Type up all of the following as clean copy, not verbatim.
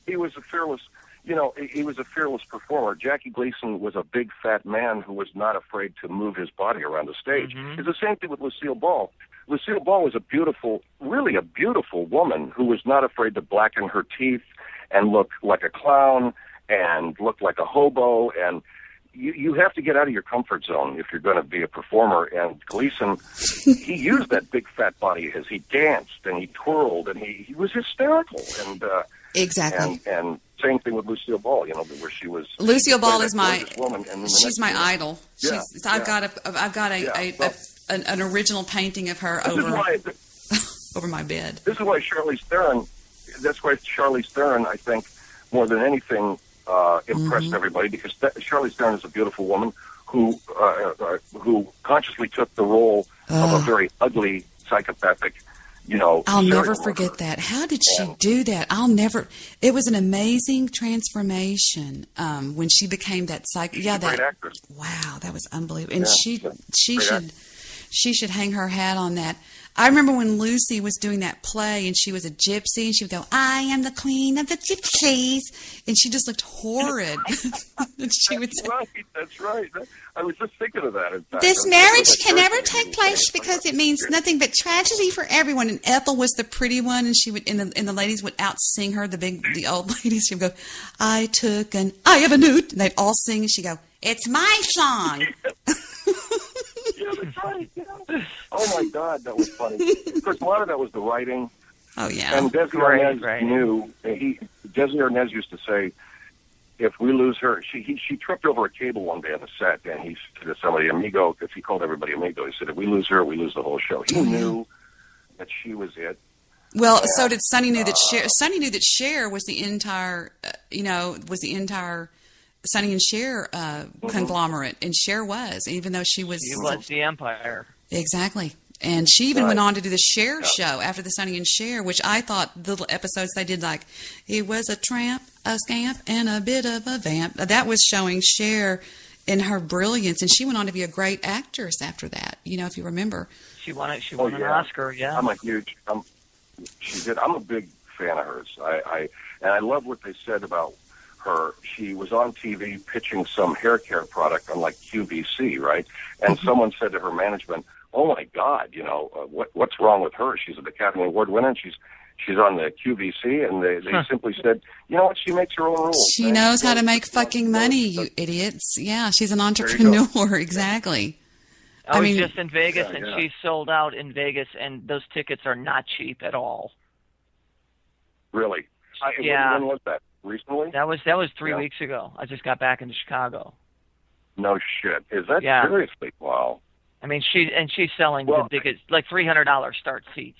he was a fearless, he was a fearless performer. Jackie Gleason was a big fat man who was not afraid to move his body around the stage. It's the same thing with Lucille Ball. Lucille Ball was a beautiful, really a beautiful woman who was not afraid to blacken her teeth and look like a clown and look like a hobo. And you have to get out of your comfort zone if you're going to be a performer. And Gleason, he used that big fat body as he danced and he twirled and he was hysterical. And exactly. And same thing with Lucille Ball, where she was. Lucille Ball is my woman, and she's my idol. Yeah, I've got an original painting of her over my bed. This is why Charlize Theron. That's why Charlize Theron, I think, more than anything, impressed everybody, because Charlize Theron is a beautiful woman who consciously took the role of a very ugly, psychopathic. I'll never forget that. How did she do that? It was an amazing transformation when she became that great actress. Wow, that was unbelievable. And she should hang her hat on that. I remember when Lucy was doing that play and she was a gypsy and she would go, "I am the queen of the gypsies," and she just looked horrid. And she would say, That's right. I was just thinking of that. This marriage can never take place because it means nothing but tragedy for everyone. And Ethel was the pretty one, and she would, and the ladies would out sing her. The old ladies, she would go, "I took an eye of a newt," and they'd all sing, and she'd go, "It's my song." Yeah, that's right. Yeah. Oh my God, that was funny. Of course, a lot of that was the writing. Oh yeah. And Desi Arnaz knew. Desi Arnaz used to say, if we lose her, she tripped over a cable one day on the set, and he said to somebody, amigo, because he called everybody amigo, he said, if we lose her, we lose the whole show. He knew that she was it. Well, so did Sonny. Knew that Cher. Sonny knew that Cher was the entire, Sonny and Cher conglomerate, and Cher was, even though she was the empire. Exactly. And she even went on to do the Cher show after the Sonny and Cher, which I thought the little episodes they did, like, he was a tramp, a scamp, and a bit of a vamp. That was showing Cher in her brilliance, and she went on to be a great actress after that, if you remember. She won an Oscar, yeah. I'm a big fan of hers. And I love what they said about her. She was on TV pitching some hair care product on like QVC, right? And someone said to her management, "Oh my God, what's wrong with her? She's an Academy Award winner, and she's on the QVC." And they simply said, "You know what? She makes her own rules. She knows how to make fucking money, you idiots." Yeah, she's an entrepreneur. Exactly. I was just in Vegas, and she sold out in Vegas, and those tickets are not cheap at all. Really? When was that? Recently? That was 3 weeks ago. I just got back into Chicago. No shit. Is that seriously? Wow. I mean, she's selling the biggest, like $300 start seats.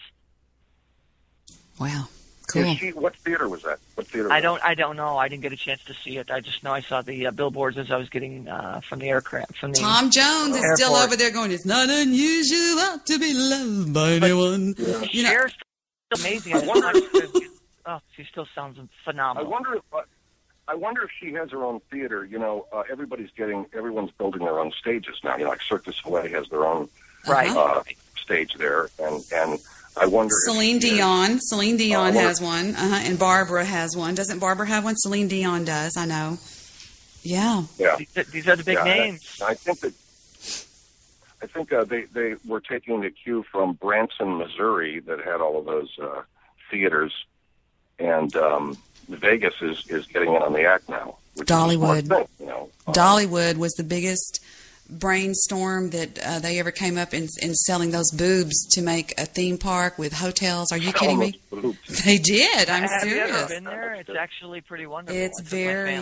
Wow, cool. What theater was that? I don't know. I didn't get a chance to see it. I just know I saw the billboards as I was getting from the aircraft. Tom Jones is still over there going, "It's not unusual to be loved by anyone." Cher's amazing. She still sounds phenomenal. I wonder if she has her own theater. Everyone's building their own stages now. Like Cirque du Soleil has their own stage there, and I wonder. Celine Dion has one, and Barbara has one. Doesn't Barbara have one? Celine Dion does. I know. Yeah. Yeah. These are the big names. I think they were taking the cue from Branson, Missouri, that had all of those theaters. And Vegas is getting in on the act now. Dollywood. Dollywood was the biggest brainstorm that they ever came up in selling those boobs to make a theme park with hotels. Are you kidding me? They did. I'm serious. Have you ever been there? It's actually pretty wonderful. It's very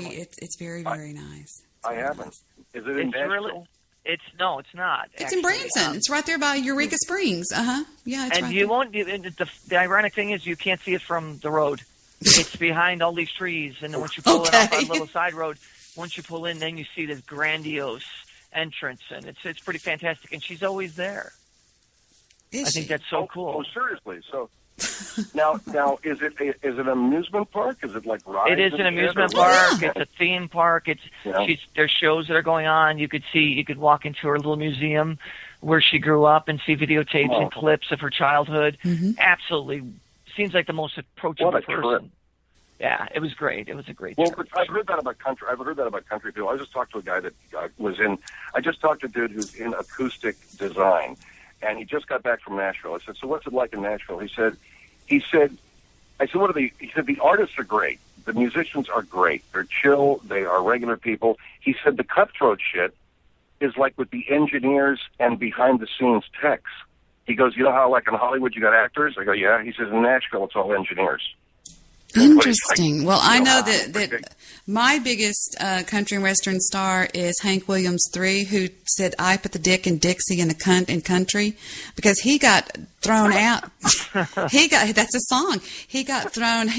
very nice. I haven't. Is it in Nashville? No, it's not. It's in Branson. It's right there by Eureka Springs. Yeah, it's and right you won't. The ironic thing is you can't see it from the road. It's behind all these trees, and then once you pull in off on a little side road, once you pull in, then you see this grandiose entrance, and it's pretty fantastic. And she's always there. I think that's so cool. Oh, seriously? So now is it an amusement park? Is it like rides? It is an amusement park. It's a theme park. There's shows that are going on. You could walk into her little museum where she grew up and see videotapes and clips of her childhood. Absolutely, seems like the most approachable person. Yeah, it was great. It was a great Well, show. I've heard that about country. I've heard that about country people. I just talked to a guy that was in. I just talked to a dude who's in acoustic design, and he just got back from Nashville. I said, "So what's it like in Nashville?" He said, I said, "What are the?" He said, "The artists are great. The musicians are great. They're chill. They are regular people." He said, "The cutthroat shit is like with the engineers and behind the scenes techs." He goes, "You know how like in Hollywood you got actors?" I go, "Yeah." He says, "In Nashville it's all engineers." Interesting. Well, I know that my biggest country and western star is Hank Williams III, who said, "I put the dick in Dixie and the cunt in country," because he got thrown out. That's a song. He got thrown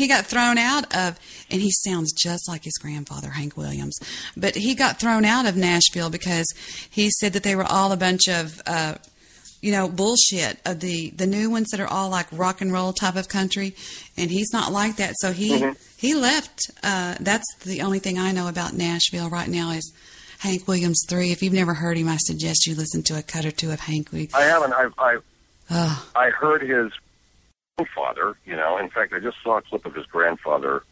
out of, and he sounds just like his grandfather, Hank Williams. But he got thrown out of Nashville because he said that they were all a bunch of bullshit, of the new ones that are all like rock and roll type of country, and he's not like that. So he left. That's the only thing I know about Nashville right now is Hank Williams III. If you've never heard him, I suggest you listen to a cut or two of Hank Williams. I haven't. I heard his grandfather. In fact, I just saw a clip of his grandfather.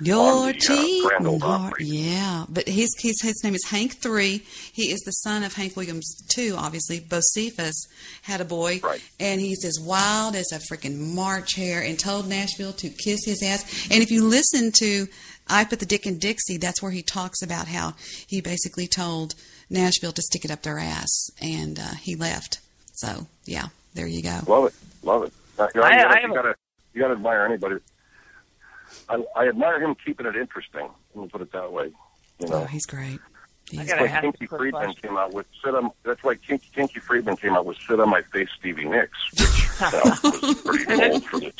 Your cheating heart. Yeah, but his name is Hank III. He is the son of Hank Williams II, obviously. Bocephus had a boy, right, and he's as wild as a freaking March hare and told Nashville to kiss his ass. And if you listen to I Put the Dick in Dixie, that's where he talks about how he basically told Nashville to stick it up their ass, and he left. So, yeah, there you go. Love it. You gotta admire anybody. I admire him keeping it interesting. Let me put it that way. Oh, he's great. That's why Kinky Friedman came out with "Sit on." That's why Kinky Friedman came out with "Sit on My Face, Stevie Nicks," which was pretty bold for this.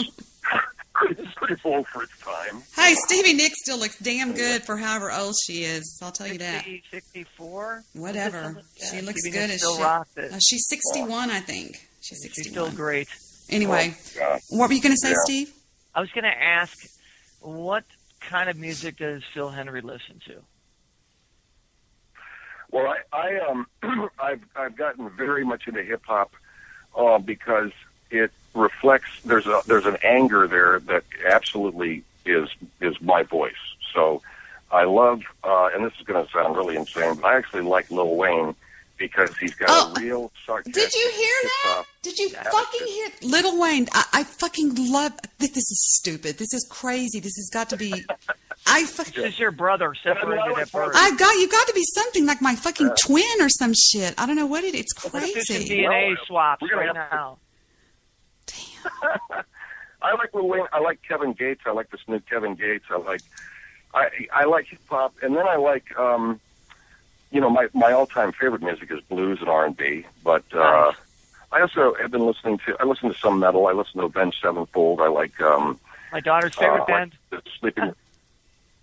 Pretty bold for its time. Hey, Stevie Nicks still looks damn good for however old she is. I'll tell you that. 64? Whatever. She looks Stevie good Nicks as still shit. She's 61, I think. She's 61. She's still great. Anyway, what were you going to say, Steve? I was going to ask, what kind of music does Phil Hendrie listen to? Well, I've gotten very much into hip hop because it reflects there's an anger there that absolutely is my voice. So I love and this is going to sound really insane, but I actually like Lil Wayne because he's got a real sarcastic. Did you hear that? Did you fucking hear Lil Wayne? I fucking love this. Is stupid. This is crazy. This has got to be. This is your brother separated at birth. You got to be something like my fucking twin or some shit. I don't know what it is. It's crazy. Let's do some DNA swaps right now. Damn. I like Lil Wayne. I like Kevin Gates. I like this new Kevin Gates. I like hip hop, and then I like my all-time favorite music is blues and R&B. But I also have been listening to some metal. I listen to Avenged Sevenfold. I like my daughter's favorite band.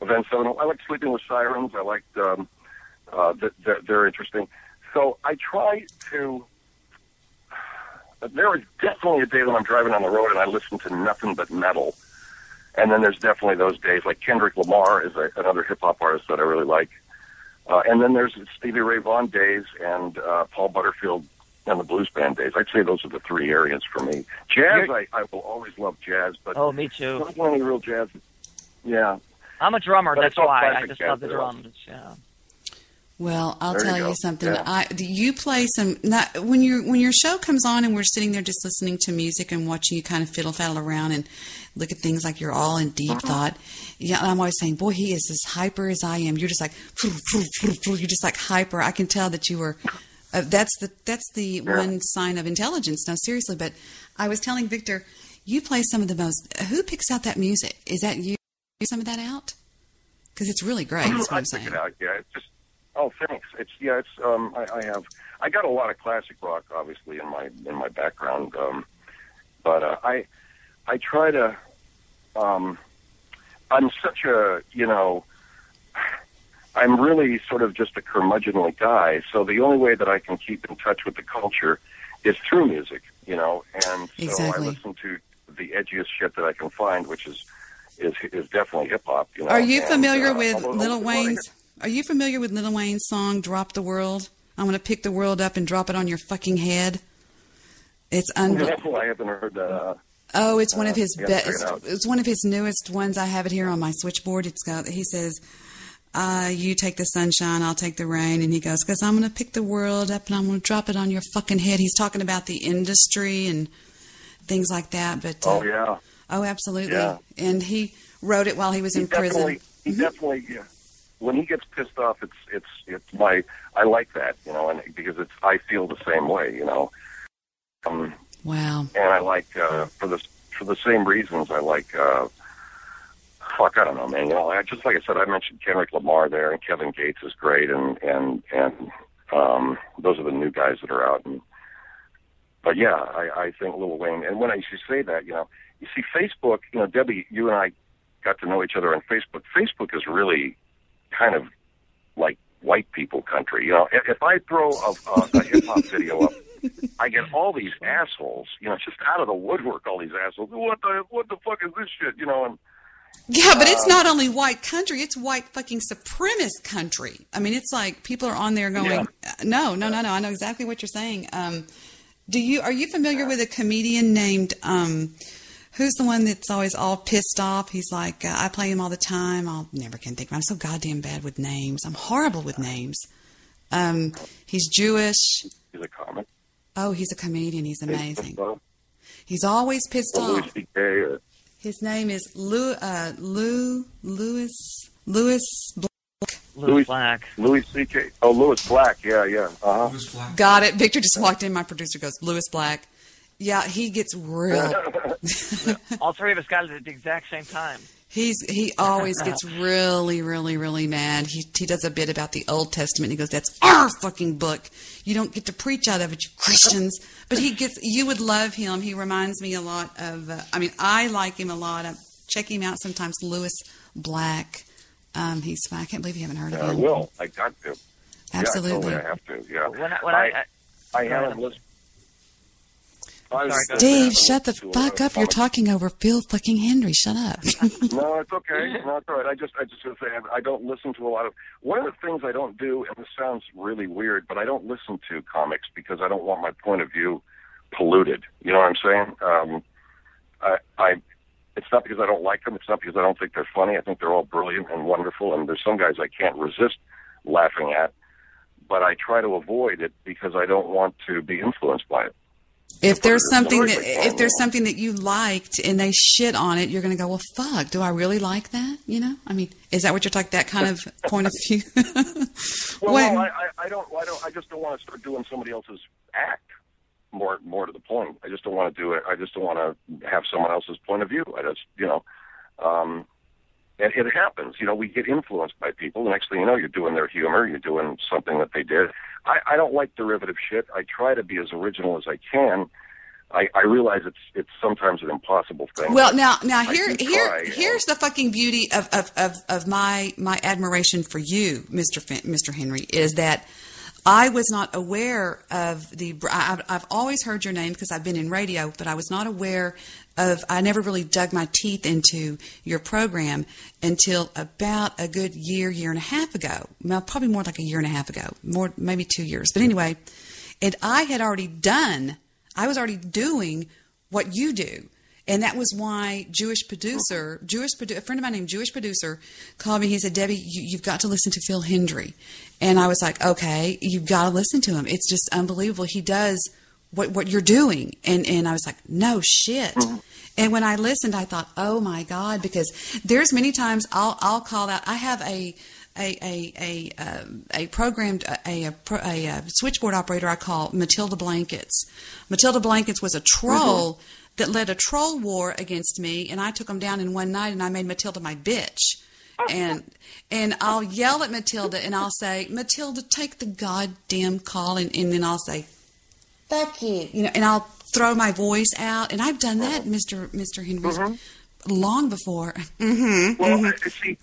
Avenged Sevenfold. I like Sleeping with Sirens. I like they're interesting. So I try to. There is definitely a day when I'm driving on the road and I listen to nothing but metal. And then there's definitely those days, like Kendrick Lamar is another hip-hop artist that I really like. And then there's Stevie Ray Vaughan days and Paul Butterfield and the blues band days. I'd say those are the three areas for me. Jazz, I will always love jazz. But me too. Not any real jazz. Yeah. I'm a drummer, but that's why. I just love the drums. Yeah. Well, I'll tell you something. Yeah. You play some when your show comes on and we're sitting there just listening to music and watching you kind of fiddle faddle around and look at things like you're all in deep thought. Yeah, I'm always saying, boy, he is as hyper as I am. You're just like you're just like hyper. I can tell that you were. That's the one sign of intelligence. No, seriously. But I was telling Victor, you play some of the most. Who picks out that music? Is that you? Some of that out? Because it's really great. That's what I'm saying. I pick it out. Yeah, it's just. Oh, thanks. I got a lot of classic rock, obviously, in my background, but I try to. I'm such a I'm really sort of just a curmudgeonly guy. So the only way that I can keep in touch with the culture is through music, and so exactly. I listen to the edgiest shit that I can find, which is definitely hip hop. Are you familiar with Lil Wayne's? Are you familiar with Lil Wayne's song "Drop the World"? I'm going to pick the world up and drop it on your fucking head. It's unbelievable. I haven't heard that. Oh, it's one of his it's one of his newest ones. I have it here on my switchboard. He says, you take the sunshine, I'll take the rain. And he goes, because I'm going to pick the world up and I'm going to drop it on your fucking head. He's talking about the industry and things like that. But yeah. Oh, absolutely. Yeah. And he wrote it while he was in prison. He definitely, yeah. When he gets pissed off, I like that, you know, and because I feel the same way, you know. Wow. And I like, for the same reasons, I like, I don't know, man. You know, just like I said, I mentioned Kendrick Lamar there, and Kevin Gates is great, and those are the new guys that are out. But yeah, I think Lil Wayne. And when I used to say that, you know, you see Facebook, you know, Debbie, you and I got to know each other on Facebook. Facebook is really kind of like white people country. You know, if I throw a hip hop video up, I get all these assholes, you know, just out of the woodwork, all these assholes. What the fuck is this shit, you know? And yeah, but it's not only white country, it's white fucking supremacist country. I mean, it's like people are on there going, no. I know exactly what you're saying. Are you familiar with a comedian named, who's the one that's always all pissed off? He's like, I play him all the time. I'll never can think of him. I'm so goddamn bad with names. I'm horrible with names. He's Jewish. He's a comic. Oh, he's a comedian. He's amazing. He's always pissed off. His name is Louis Black. Louis C.K. Oh, Louis Black. Yeah. Uh-huh. Louis Black. Got it. Victor just walked in. My producer goes, Louis Black. Yeah, he gets real. All three of us got it at the exact same time. He always gets really, really, really mad. He does a bit about the Old Testament. He goes, "That's our fucking book. You don't get to preach out of it, you Christians." But you would love him. He reminds me a lot of. I like him a lot. I check him out sometimes. Louis Black. He's fine. I can't believe you haven't heard of him. I will. I got to. Absolutely. Yeah, I have to. Yeah. When I haven't listened. Steve, shut the fuck up. You're talking over Phil fucking Hendrie. Shut up. No, it's okay. No, it's all right. I just want to say I don't listen to a lot of. One of the things I don't do, and this sounds really weird, but I don't listen to comics because I don't want my point of view polluted. You know what I'm saying? It's not because I don't like them. It's not because I don't think they're funny. I think they're all brilliant and wonderful, and there's some guys I can't resist laughing at, but I try to avoid it because I don't want to be influenced by it. If there's something that you liked and they shit on it, you're going to go, well, fuck, do I really like that? You know, I mean, is that what you're talking? That kind of point of view? No, I don't. I just don't want to start doing somebody else's act. More to the point, I just don't want to do it. I just don't want to have someone else's point of view. I just, you know, and it happens. You know, we get influenced by people. The next thing you know, you're doing their humor. You're doing something that they did. I don't like derivative shit. I try to be as original as I can. I realize it's sometimes an impossible thing. Well, now here's the fucking beauty of my admiration for you, Mr. Henry, is that I was not aware of I've always heard your name because I've been in radio, but I was not aware I never really dug my teeth into your program until about a good year and a half ago. Well, probably more like a year and a half ago, maybe 2 years. But anyway, and I was already doing what you do. And that was why a friend of mine named Jewish Producer called me. He said, Debbie, you've got to listen to Phil Hendrie. And I was like, okay, you've got to listen to him. It's just unbelievable. He does what you're doing. And I was like, no shit. Mm-hmm. And when I listened, I thought, oh my God, because there's many times I'll call out. I have a switchboard operator I call Matilda Blankets. Matilda Blankets was a troll. Mm-hmm. That led a troll war against me, and I took them down in one night, and I made Matilda my bitch. And I'll yell at Matilda, and I'll say, Matilda, take the goddamn call, and then I'll say, fuck you, and I'll throw my voice out, and I've done that, Mr. Henry, long before. Mm-hmm, well, see,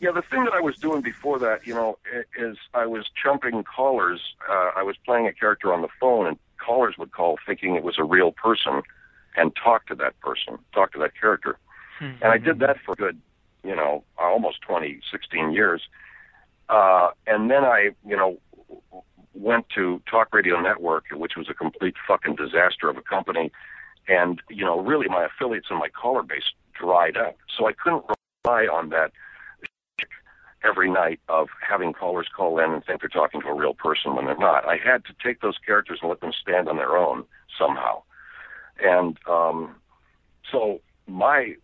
the thing that I was doing before that, is I was chumping callers. I was playing a character on the phone, and callers would call thinking it was a real person and talk to that character. Mm-hmm. And I did that for good, almost 16 years. And then I, went to Talk Radio Network, which was a complete fucking disaster of a company. And, really my affiliates and my caller base dried up. So I couldn't rely on that every night of having callers call in and think they're talking to a real person when they're not. I had to take those characters and let them stand on their own somehow. And so my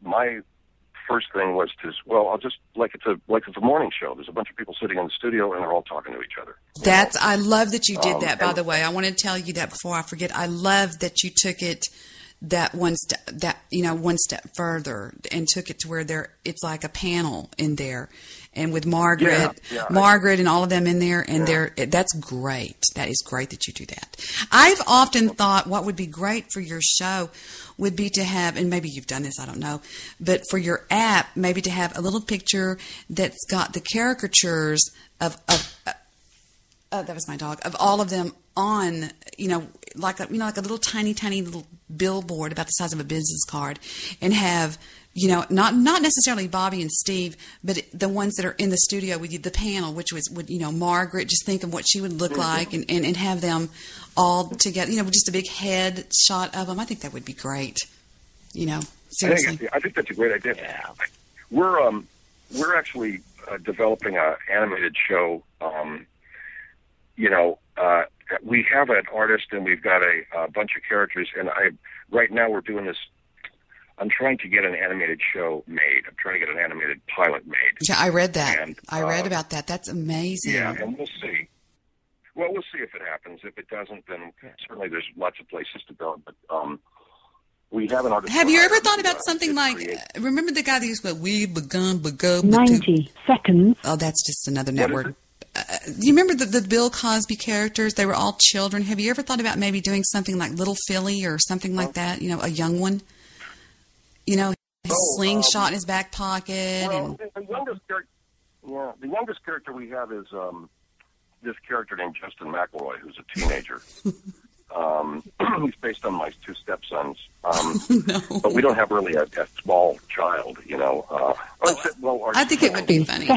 first thing was I'll just like it's a morning show. There's a bunch of people sitting in the studio and they're all talking to each other. I love that you did that. By the way, I want to tell you that before I forget. I love that you took it one step further and took it to where it's like a panel in there, and with Margaret, Margaret and all of them in there, and that's great. That is great that you do that. I've often thought what would be great for your show would be to have, and maybe you've done this, I don't know, but for your app, maybe to have a little picture that's got the caricatures of that was my dog, of all of them on, like a little tiny little billboard about the size of a business card, and have, not necessarily Bobby and Steve, but the ones that are in the studio with you, the panel, which would Margaret, just think of what she would look like, and have them all together, just a big head shot of them. I think that would be great. Seriously. I think that's a great idea. Yeah. We're actually developing an animated show. We have an artist and we've got a bunch of characters, and right now we're doing this. I'm trying to get an animated show made. I'm trying to get an animated pilot made. Yeah, I read that. And, I read about that. That's amazing. Yeah, and we'll see. Well, we'll see if it happens. If it doesn't, then certainly there's lots of places to go. But we have an artist. Have you ever thought about something like, remember the guy that used to go, "We've begun, 90 seconds. Oh, that's just another network. You remember the Bill Cosby characters? They were all children. Have you ever thought about maybe doing something like Little Philly or something like that? A young one? His slingshot in his back pocket. Well, the youngest character we have is this character named Justin McElroy, who's a teenager. He's based on my two stepsons. No. But we don't have really a small child, I think it would be funny.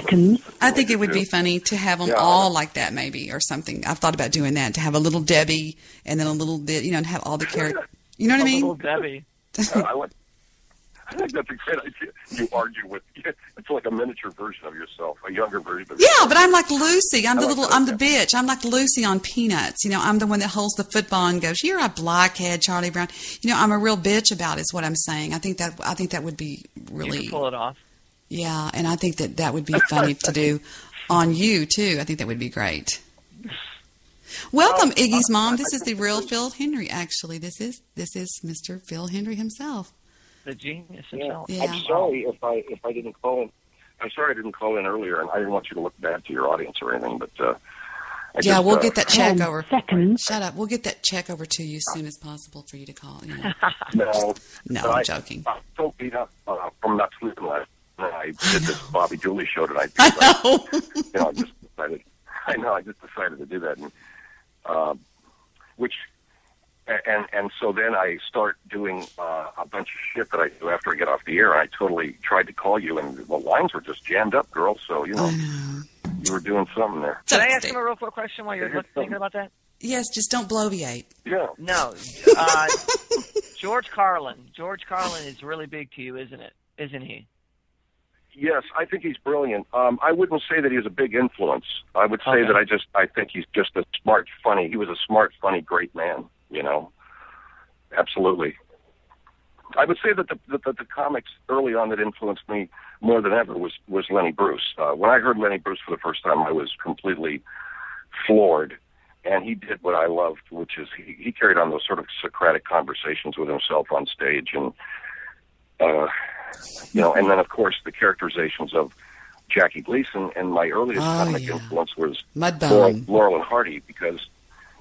I think it would be funny to have them all like that, maybe, or something. I've thought about doing that, to have a little Debbie and then a little bit, and have all the characters. You know what I mean? Little Debbie. I think that's a great idea. You argue with, it's like a miniature version of yourself, a younger version of yourself. Yeah, but I'm like Lucy. I'm the bitch. I'm like Lucy on Peanuts. I'm the one that holds the football and goes, "You're a blockhead, Charlie Brown." I'm a real bitch about it, is what I'm saying. I think that would be really. You can pull it off. Yeah, and I think that would be funny to do on you too. I think that would be great. Welcome, Iggy's mom. This is the real Phil Hendrie. Actually, this is Mr. Phil Hendrie himself. The genius himself. Yeah. I'm sorry if I didn't call in. I'm sorry I didn't call in earlier, and I didn't want you to look bad to your audience or anything. But we'll get that check over. Seconds. Shut up. We'll get that check over to you as soon as possible for you to call. No, I'm joking. I'm so beat up from not sleeping last night. I did this Bobby Dooley show tonight. I know. I just decided to do that, and And so then I start doing a bunch of shit that I do after I get off the air. I totally tried to call you, and the lines were just jammed up, girl. So, you were doing something there. Can I ask him a real quick question while you're thinking about that? Yes, just don't bloviate. Yeah. No. George Carlin. George Carlin is really big to you, isn't it? Isn't he? Yes, I think he's brilliant. I wouldn't say that he was a big influence. I would say that I think he's just a smart, funny. He was a smart, funny, great man. Absolutely. I would say that the comics early on that influenced me more than ever was Lenny Bruce. When I heard Lenny Bruce for the first time, I was completely floored. And he did what I loved, which is he carried on those sort of Socratic conversations with himself on stage, and and then of course the characterizations of Jackie Gleason. And my earliest comic influence was Laurel and Hardy, because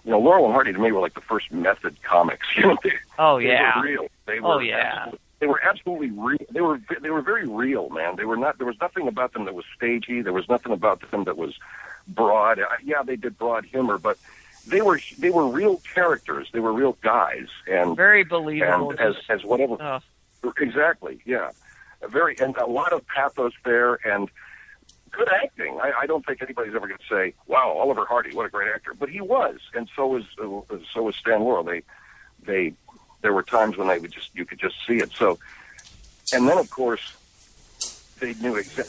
Laurel and Hardy to me were like the first method comics. They were real. They were they were absolutely real. They were very real, man. They were not. There was nothing about them that was stagey. There was nothing about them that was broad. Yeah, they did broad humor, but they were real characters. They were real guys, and very believable. And as whatever. Exactly. Yeah. And a lot of pathos there, and good acting. I don't think anybody's ever going to say, "Wow, Oliver Hardy, what a great actor," but he was, and so was Stan Laurel. They there were times when you could just see it. So, and then of course, they knew the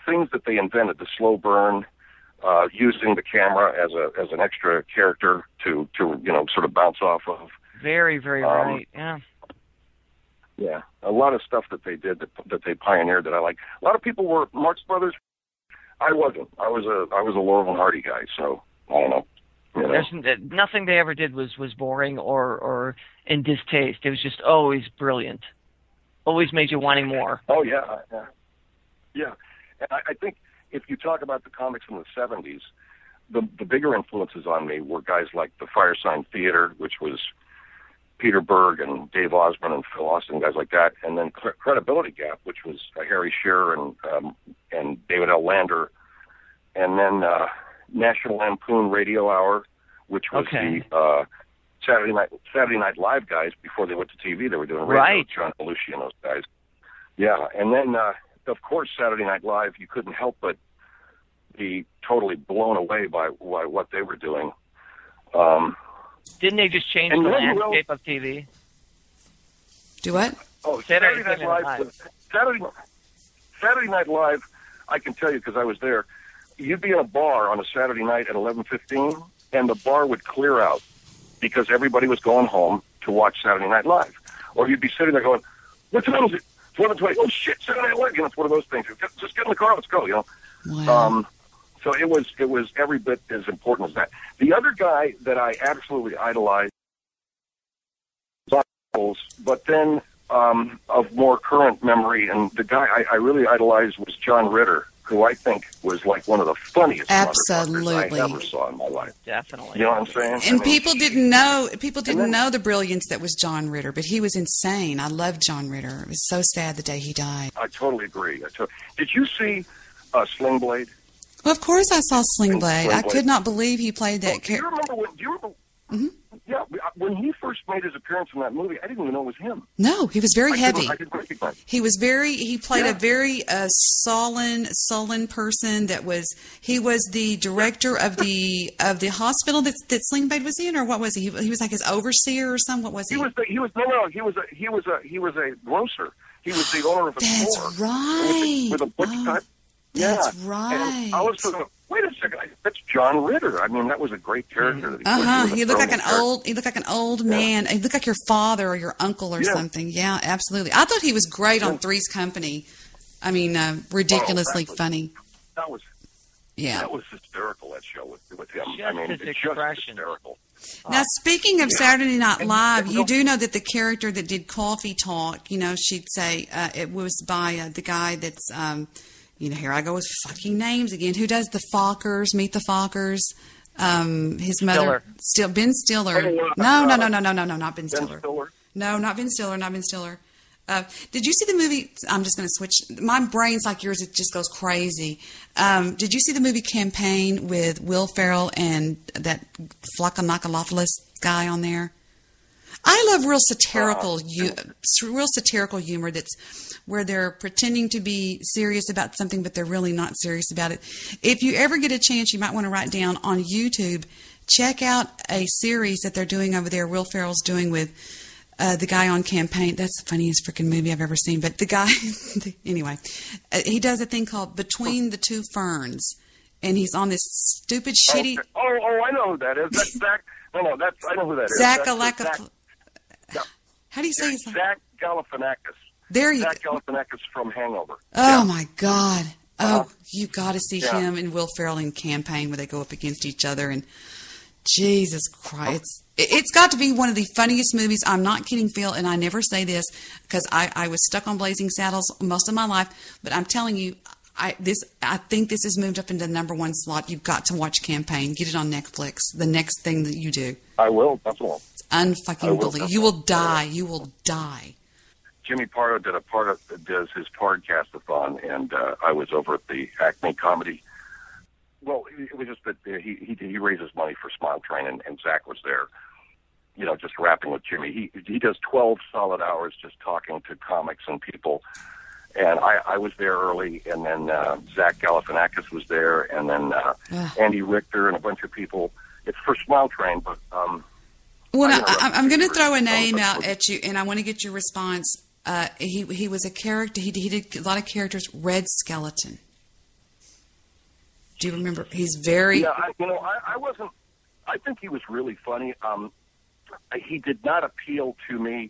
things that they invented, the slow burn, using the camera as an extra character to sort of bounce off of. Very, very right. Yeah. Yeah, a lot of stuff that they did that they pioneered that I like. A lot of people were Marx Brothers. I wasn't. I was a Laurel and Hardy guy. So I don't know. Nothing they ever did was boring or in distaste. It was just always brilliant. Always made you wanting more. Oh yeah. And I think if you talk about the comics from the 70s, the bigger influences on me were guys like the Firesign Theater, which was Peter Berg and Dave Osborne and Phil Austin, guys like that, and then Credibility Gap, which was Harry Shearer and David L. Lander, and then National Lampoon Radio Hour, which was the Saturday Night Live guys before they went to TV. They were doing radio. Right. John Belushi and those guys. Yeah, and then of course Saturday Night Live. You couldn't help but be totally blown away by what they were doing. Didn't they just change the landscape of TV? Do what? Oh, Saturday Night Live. Saturday Night Live, I can tell you because I was there. You'd be in a bar on a Saturday night at 11:15, and the bar would clear out because everybody was going home to watch Saturday Night Live. Or you'd be sitting there going, "What time is it? It's 11:20. Oh shit, Saturday Night Live!" It's one of those things. Just get in the car, let's go. Wow. So it was every bit as important as that. The other guy that I absolutely idolized, but then of more current memory, and the guy I really idolized was John Ritter, who I think was like one of the funniest motherfuckers I ever saw in my life. Definitely. You know what I'm saying? And people didn't know the brilliance that was John Ritter, but he was insane. I loved John Ritter. It was so sad the day he died. I totally agree. Did you see Sling Blade? Well, of course I saw Sling Blade. I could not believe he played that character. Do you remember? Yeah, when he first made his appearance in that movie, I didn't even know it was him. No, he was very heavy. I didn't recognize him. He played a very sullen person he was the director of the hospital that Sling Blade was in, or what was he? He was like his overseer or something. What was he? He was a grocer. He was the owner of a store. That's right. With a butch cut. That's right. And I was sort of, wait a second, that's John Ritter. I mean, that was a great character. He looked like an old man. He looked like your father or your uncle or something. Yeah, absolutely. I thought he was great on Three's Company. I mean, ridiculously funny. That was hysterical, that show with him. Just his expression. Hysterical. Now, speaking of Saturday Night Live, you do know that the character that did Coffee Talk, she'd say it was by the guy that's... here I go with fucking names again. Who does the Fockers? Meet the Fockers. His mother, Ben Stiller. No, not Ben Stiller. No, not Ben Stiller. Did you see the movie? I'm just going to switch. My brain's like yours. It just goes crazy. Did you see the movie Campaign with Will Ferrell and that Flockanakalopolis guy on there? I love real satirical humor that's where they're pretending to be serious about something, but they're really not serious about it. If you ever get a chance, you might want to write down on YouTube, check out a series that they're doing over there. Will Ferrell's doing with the guy on Campaign. That's the funniest freaking movie I've ever seen. But the guy, anyway, he does a thing called Between the Two Ferns, and he's on this stupid, shitty. Okay. Oh, I know who that is. That's Zach. I know who that is. Zach How do you say his name? Zach Galifianakis. There you Zach Galifianakis from Hangover. Oh, my God. Oh, you got to see him and Will Ferrell in Campaign where they go up against each other. And Jesus Christ. It's got to be one of the funniest movies. I'm not kidding, Phil, and I never say this because I was stuck on Blazing Saddles most of my life. But I'm telling you, I think this has moved up into the number one slot. You've got to watch Campaign. Get it on Netflix. The next thing that you do. I will. That's all. It's unfucking believable. You will die. You will die. Jimmy Pardo does his podcast-a-thon, and I was over at the Acme Comedy. Well, it was just that he raises money for Smile Train, and Zach was there, just rapping with Jimmy. He does 12 solid hours just talking to comics and people. And I was there early, and then Zach Galifianakis was there, and then Andy Richter and a bunch of people. It's for Smile Train, but Well, I'm going to throw a name out at you, and I want to get your response. He was a character. He did a lot of characters. Red Skeleton. Do you remember? He's very. Yeah, I wasn't. I think he was really funny. He did not appeal to me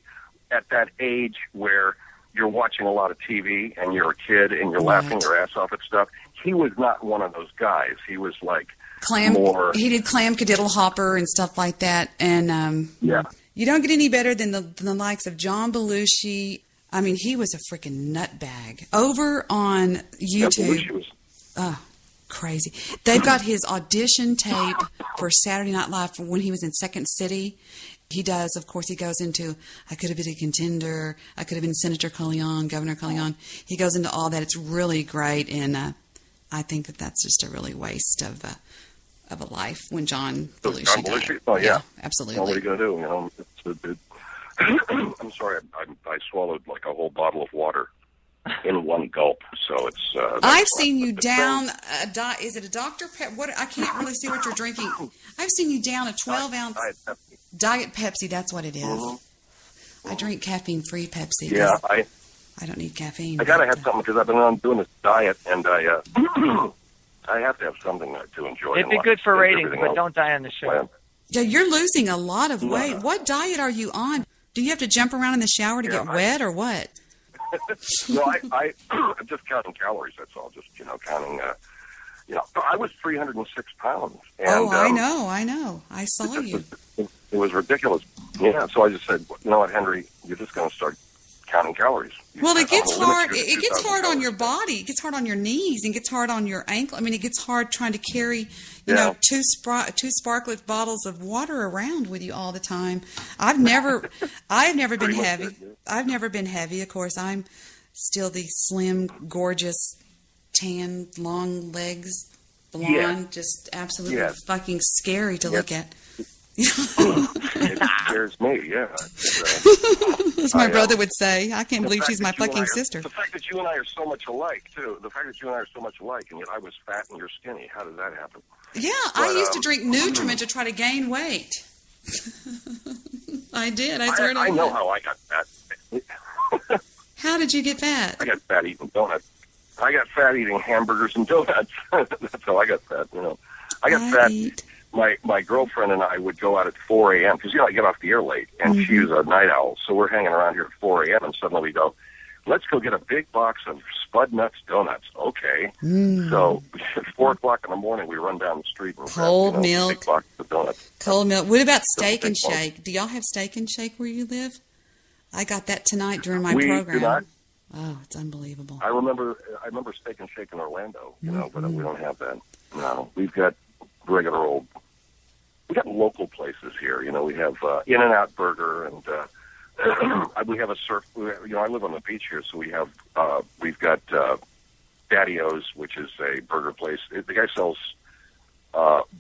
at that age where you're watching a lot of TV and you're a kid and you're laughing your ass off at stuff. He was not one of those guys. He was like more. He did Clam Cadiddle Hopper and stuff like that. And you don't get any better than the likes of John Belushi. I mean, he was a freaking nutbag. Over on YouTube. Crazy. They've got his audition tape for Saturday Night Live for when he was in Second City. He does, of course, he goes into, I could have been a contender, I could have been Senator Cullion, Governor Cullion. He goes into all that. It's really great, and I think that's just a really waste of a life when John Belushi died. Oh, yeah. Absolutely. Well, what are you going to do? I'm sorry, I swallowed like a whole bottle of water in one gulp, so it's. I've seen you down. Is it a Dr. Pepper? What? I can't really see what you're drinking. I've seen you down a 12-ounce Diet Pepsi. That's what it is. Mm-hmm. I drink caffeine-free Pepsi. Yeah, I don't need caffeine. I gotta have something because I've been on doing this diet, and I have to have something to enjoy. It'd be good for ratings, but don't die on the show. Yeah, you're losing a lot of weight. What diet are you on? Do you have to jump around in the shower to get wet, or what? No, I'm just counting calories. That's all. Just counting. I was 306 pounds. And, I know. I saw you. It was ridiculous. Yeah. So I just said, you know what, Henry, you're just going to start counting calories. Well, it gets hard. It gets hard on your body. It gets hard on your knees, and gets hard on your ankle. I mean, it gets hard trying to carry, two sparklet bottles of water around with you all the time. I've never been heavy. I've never been heavy. Of course, I'm still the slim, gorgeous, tan, long legs, blonde, just absolutely fucking scary to look at. It scares me, yeah. As my brother would say, I can't believe she's my fucking sister. The fact that you and I are so much alike, too. The fact that you and I are so much alike, and yet I was fat and you're skinny. How did that happen? Yeah, I used to drink Nutriment to try to gain weight. I did. I swear to God. I know how I got fat. How did you get fat? I got fat eating donuts. I got fat eating hamburgers and donuts. That's how I got fat, I got fat. My girlfriend and I would go out at 4 a.m. because, I get off the air late, and she was a night owl. So we're hanging around here at 4 a.m., and suddenly we go, let's go get a big box of Spud Nuts donuts. Okay. So at 4 o'clock in the morning, we run down the street and cold milk. A big box of donuts. Cold milk. What about Steak and Shake? Do y'all have Steak and Shake where you live? I got that tonight during my program. We do not. Oh, it's unbelievable. I remember Steak and Shake in Orlando, but we don't have that. No, we've got regular old. We got local places here. We have In-N-Out Burger, and we have a surf. I live on the beach here, so we've got Daddy O's, which is a burger place. The guy sells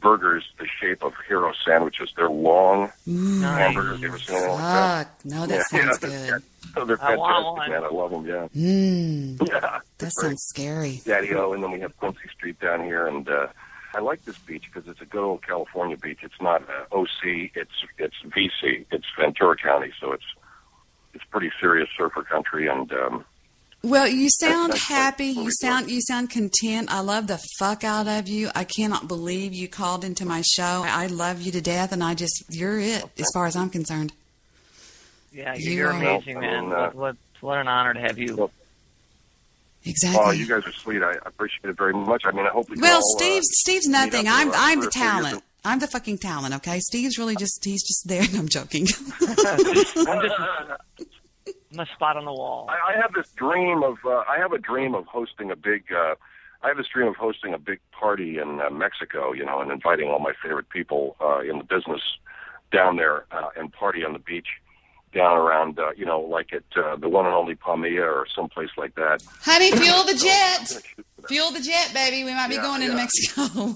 burgers the shape of hero sandwiches. They're long hamburgers. You ever seen anything like that? No, that sounds good. Oh, they're fantastic, man. I love them. Yeah. Yeah. That sounds scary. Daddy O, and then we have Quincy Street down here, and. I like this beach because it's a good old California beach. It's not OC. It's VC. It's Ventura County, so it's pretty serious surfer country. And well, you sound happy. You sound content. I love the fuck out of you. I cannot believe you called into my show. I love you to death, and you're it as far as I'm concerned. Yeah, you're amazing, man. What an honor to have you. Well, exactly. Oh, you guys are sweet. I appreciate it very much. I mean, I hope we can Well, all, Steve's nothing. I'm the talent. I'm the fucking talent, okay? Steve's really he's just there. No, I'm joking. I'm a spot on the wall. I have this dream of, hosting a big, party in Mexico, and inviting all my favorite people in the business down there and party on the beach. Down around, like at the one and only Palmilla or someplace like that. Honey, fuel the jet. Fuel the jet, baby. We might be going into Mexico.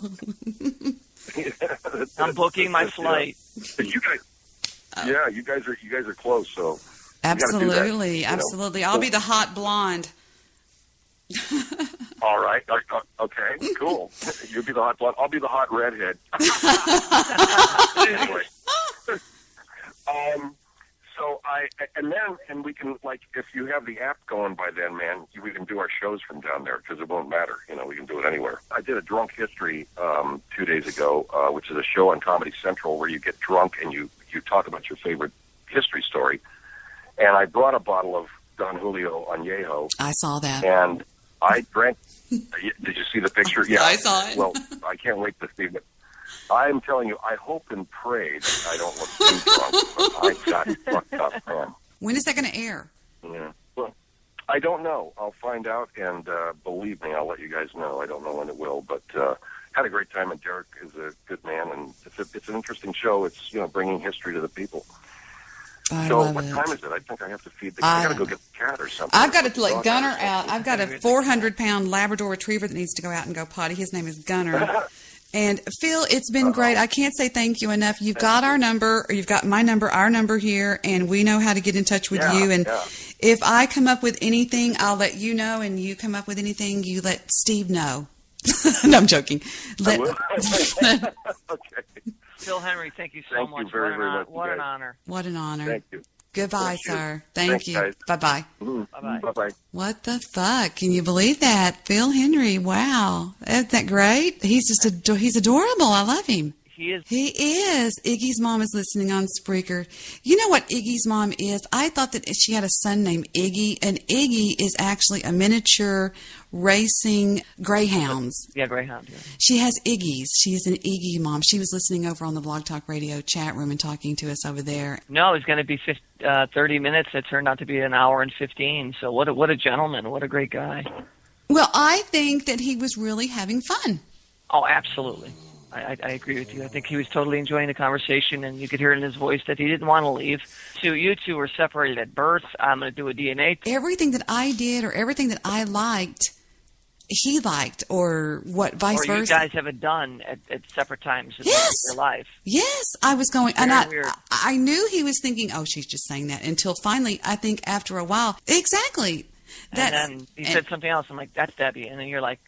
I'm booking my flight. You guys, you guys are close, so absolutely. I'll be the hot blonde. All right. Okay. Cool. You'll be the hot blonde. I'll be the hot redhead. Anyway. So and we can, like, if you have the app going by then, man, we can do our shows from down there because it won't matter. We can do it anywhere. I did a drunk history 2 days ago, which is a show on Comedy Central where you get drunk and you talk about your favorite history story. And I brought a bottle of Don Julio Añejo. I saw that. And I drank. Did you see the picture? Yeah, I saw it. Well, I can't wait to see it. I'm telling you, I hope and pray that I don't look too drunk, but I got fucked up, man. When is that going to air? Yeah. Well, I don't know. I'll find out, and believe me, I'll let you guys know. I don't know when it will, but had a great time, and Derek is a good man, and it's an interesting show. It's, bringing history to the people. I so love what it. time is it? I think I have to feed the I got to go get the cat or something. I've got to let Gunner out. I've got a 400-pound Labrador Retriever that needs to go out and go potty. His name is Gunner. And Phil, it's been great. I can't say thank you enough. You've got our number, or you've got my number, our number here, and we know how to get in touch with you. And if I come up with anything, I'll let you know, and you come up with anything, you let Steve know. No, I'm joking. Okay. Phil Henry, thank you so much. Thank you very much. What an honor. What an honor. Thank you. Goodbye, sir. Thank you. Guys. Bye-bye. Bye-bye. Bye-bye. What the fuck? Can you believe that? Phil Henry, wow. Isn't that great? He's just he's adorable. I love him. He is. He is. Iggy's mom is listening on Spreaker. You know what Iggy's mom is? I thought that she had a son named Iggy, and Iggy is actually a miniature racing greyhounds. Yeah, greyhound. Yeah. She has Iggy's. She is an Iggy mom. She was listening over on the Blog Talk Radio chat room and talking to us over there. No, it's going to be 30 minutes. It turned out to be an hour and 15. So what a gentleman. What a great guy. Well, I think that he was really having fun. Oh, absolutely. I agree with you. I think he was totally enjoying the conversation, and you could hear in his voice that he didn't want to leave. So you two were separated at birth. I'm going to do a DNA test. Everything that I did or everything that I liked, he liked, or what, vice versa. Or you guys have it done at separate times in your life. Yes, I was going, and I knew he was thinking, oh, she's just saying that, until finally, I think after a while, exactly. And then he said something else. I'm like, that's Debbie. And then you're like,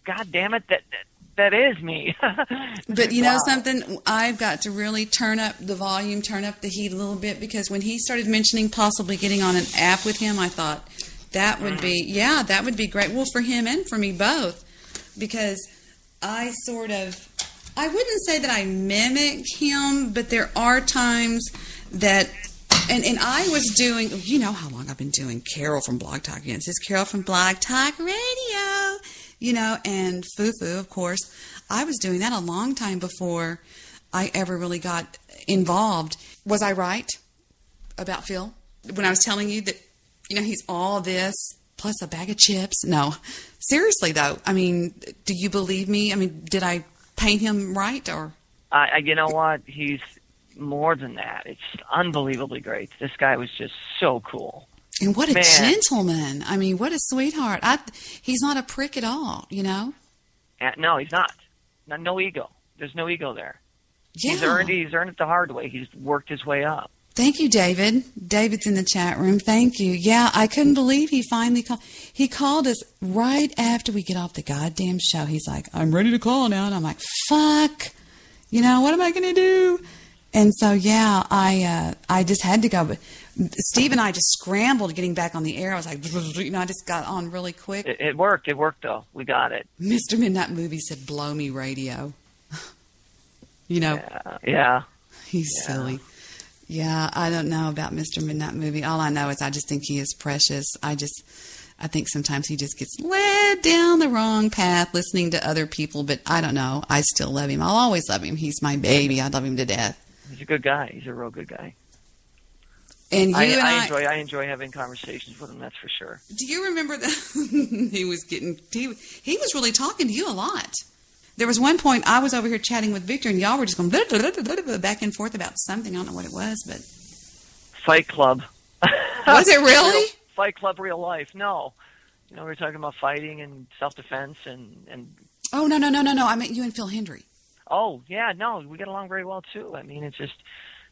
God damn it, that is me. But you know something? I've got to really turn up the volume, turn up the heat a little bit, because when he started mentioning possibly getting on an app with him, I thought that would be great. Well, for him and for me both, because I wouldn't say that I mimic him, but there are times that, and I was doing, you know how long I've been doing Carol from Blog Talk. This is Carol from Blog Talk Radio. And Fufu, of course. I was doing that a long time before I ever really got involved. Was I right about Phil when I was telling you that, he's all this plus a bag of chips? No. Seriously, though. I mean, do you believe me? I mean, did I paint him right? Or you know what? He's more than that. It's unbelievably great. This guy was just so cool. And what a gentleman. I mean, what a sweetheart. He's not a prick at all, No, he's not. No ego. There's no ego there. Yeah. He's earned it the hard way. He's worked his way up. Thank you, David. David's in the chat room. Thank you. Yeah, I couldn't believe he finally called. He called us right after we get off the goddamn show. He's like, I'm ready to call now. And I'm like, fuck. What am I going to do? And so, yeah, I just had to go. But Steve and I just scrambled getting back on the air. I was like, I just got on really quick. It worked. It worked, though. We got it. Mr. Midnight Movie said, blow me radio. Yeah. He's silly. Yeah, I don't know about Mr. Midnight Movie. All I know is I just think he is precious. I think sometimes he just gets led down the wrong path listening to other people, but I don't know. I still love him. I'll always love him. He's my baby. I love him to death. He's a good guy. He's a real good guy. And I enjoy having conversations with him, that's for sure. Do you remember that he was really talking to you a lot? There was one point I was over here chatting with Victor, and y'all were just going back and forth about something. I don't know what it was, but Fight Club. Was it really? Fight Club, real life. No, we were talking about fighting and self-defense and. Oh no! I meant you and Phil Hendrie. Oh yeah, no, we get along very well too. I mean, it's just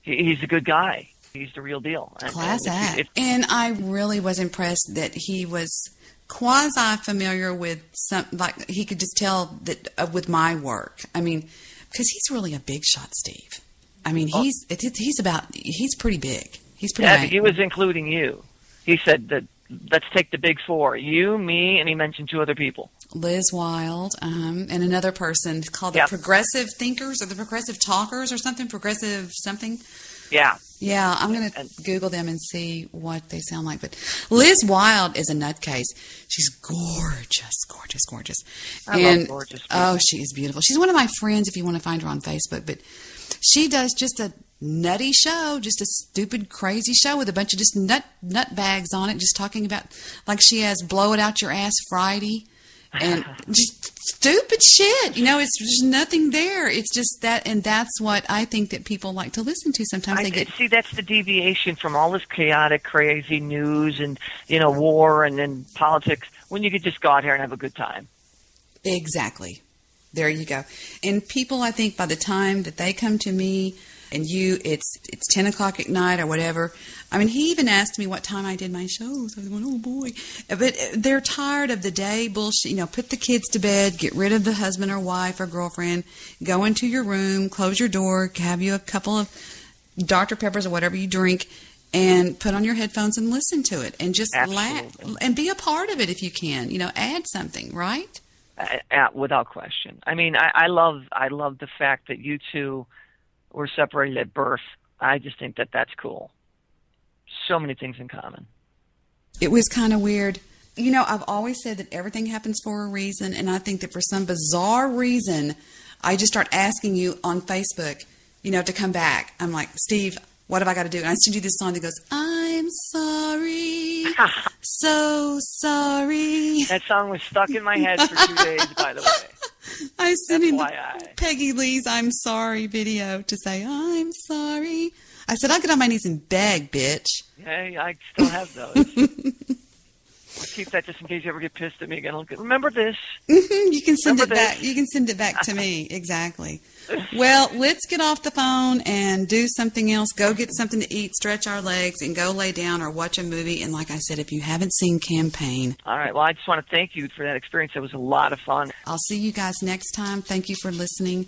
he's a good guy. He's the real deal. Class act. And I really was impressed that he was quasi-familiar with like he could just tell that with my work. I mean, because he's really a big shot, Steve. I mean, he's pretty big. He's pretty big. He was including you. He said that let's take the big four. You, me, and he mentioned 2 other people. Liz Wild, and another person called the Progressive Thinkers or the Progressive Talkers or something. Progressive something. Yeah. Yeah, I'm going to Google them and see what they sound like. But Liz Wild is a nutcase. She's gorgeous, gorgeous, gorgeous. I love gorgeous people. Oh, she is beautiful. She's one of my friends if you want to find her on Facebook. But she does just a nutty show, just a stupid, crazy show with a bunch of just nut bags on it, just talking about, like she has Blow It Out Your Ass Friday. And just stupid shit. You know, there's nothing there. It's just that, and that's what I think that people like to listen to. Sometimes see, that's the deviation from all this chaotic, crazy news and, war and then politics, when you could just go out here and have a good time. Exactly. There you go. And people, I think, by the time that they come to me and it's 10 o'clock at night or whatever. I mean, he even asked me what time I did my shows. I was going, oh, boy. But they're tired of the day bullshit. Put the kids to bed, get rid of the husband or wife or girlfriend, go into your room, close your door, have you a couple of Dr. Peppers or whatever you drink, and put on your headphones and listen to it and just laugh and be a part of it if you can. Add something, right? Without question. I mean, I love the fact that you two were separated at birth. I just think that that's cool. So many things in common. It was kind of weird. I've always said that everything happens for a reason, and I think that for some bizarre reason, I just start asking you on Facebook, to come back. I'm like, Steve, what have I got to do? And I send you this song that goes, I'm sorry, so sorry. That song was stuck in my head for 2 days, by the way. I sent him Peggy Lee's I'm Sorry video to say, I'm sorry. I said, I'll get on my knees and beg, bitch. Hey, I still have those. I'll keep that just in case you ever get pissed at me again. Remember this. You can send it back. You can send it back to me. Exactly. Well, let's get off the phone and do something else. Go get something to eat, stretch our legs, and go lay down or watch a movie. And like I said, if you haven't seen Campaign. All right. Well, I just want to thank you for that experience. It was a lot of fun. I'll see you guys next time. Thank you for listening.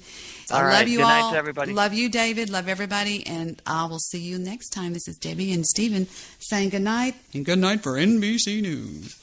All right. Love you all. Good night to everybody. Love you, David. Love everybody. And I will see you next time. This is Debbie and Stephen saying good night. And good night for NBC News.